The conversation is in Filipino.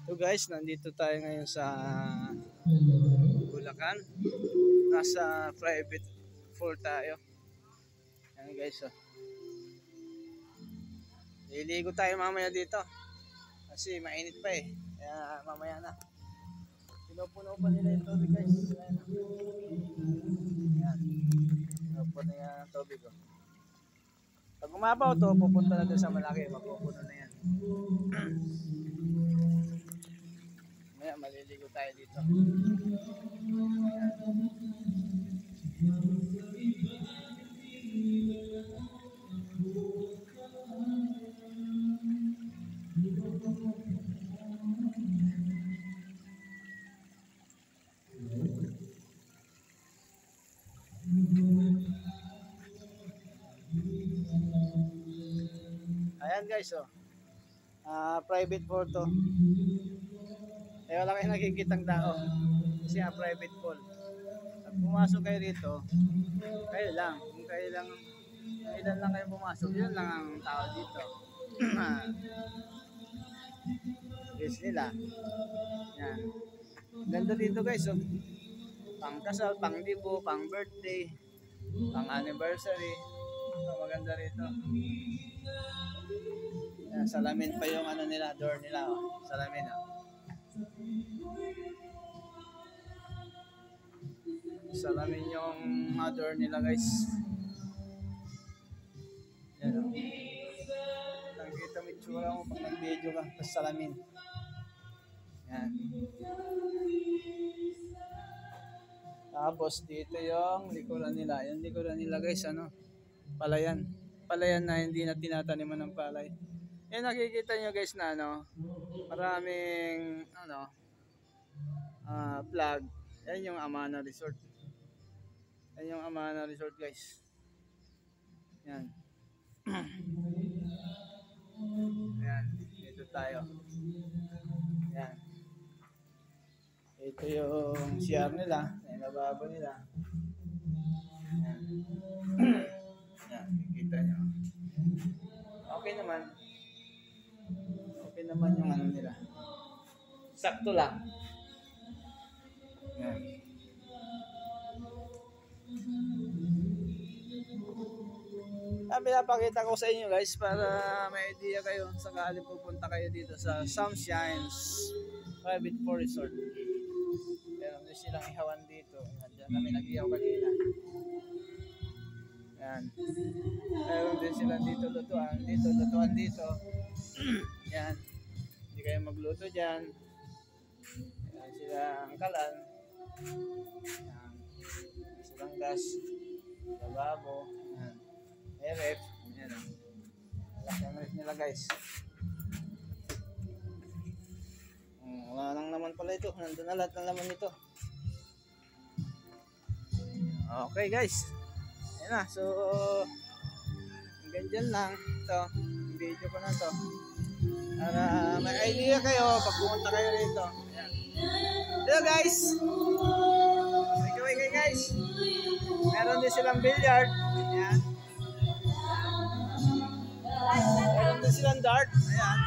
So guys, nandito tayo ngayon sa Bulacan. Nasa private pool tayo. Yan guys, oh. Liligo tayo mamaya dito. Kasi mainit pa eh. Kaya mamaya na. Pinupuno pa nila yung tubig guys. Yan. Pinupuno nila yung tubig, oh. Pag umapaw to, pupunta na doon sa malaki. Mapupuno na yan. Maya, maliligo tayo dito. Ayan guys, oh. Private pool to. Eh wala kayo nakikitang tao. Kasi private pool. Pag pumasok kayo rito, kayo lang. Kung kayo lang, ilan lang kayo pumasok, yun lang ang tao dito. Yes nila. Yan. Ganda dito guys, oh. Pang kasal, pang libo, pang birthday, pang anniversary. So, maganda rito. Yan, salamin pa yung ano nila, door nila, oh. Salamin, oh. Salamin yung door nila guys. Yan, oh. Nakikita mo itsura mo pag nag-video ka, tapos salamin. Yan. Tapos dito yung likuran nila. Yung likuran nila guys, ano? Palayan. Palayan na hindi na tinataniman ng palay. Yan nakikita nyo guys na ano, maraming ano, flag. Yan yung Amana Resort. Yan yung Amana Resort guys. Yan. Yan. Dito tayo. Yan. Ito yung CR nila. Yung lababo nila. Yan. Yan. Kikita nyo. Okay naman. Okay naman yung ano nila. Sakto lang. Yan. Pinapakita ko sa inyo guys para may idea kayo sakali pupunta kayo dito sa Sunshines Private Pool Resort. Meron din silang ihawan dito. Diyan kami nag-ihaw kanina. Yan. Meron din sila dito lutuan. Dito lutuan dito. Yan. Hindi kayo magluto dyan. Yan sila ang kalan. Yan. Silang gas. Lababo. Yan. Ref. Yan. Laki ang ref nila guys. Wala lang naman pala ito. Nandun na lahat ng laman nito. Okay guys. Ayan na. So, hanggang dyan lang. Ito. Video ko na to. Para may idea kayo pag pumunta kayo rito. Ayan. Hello guys. Wait guys. Meron din silang billiard. Ayan. Meron din silang dart. Ayan.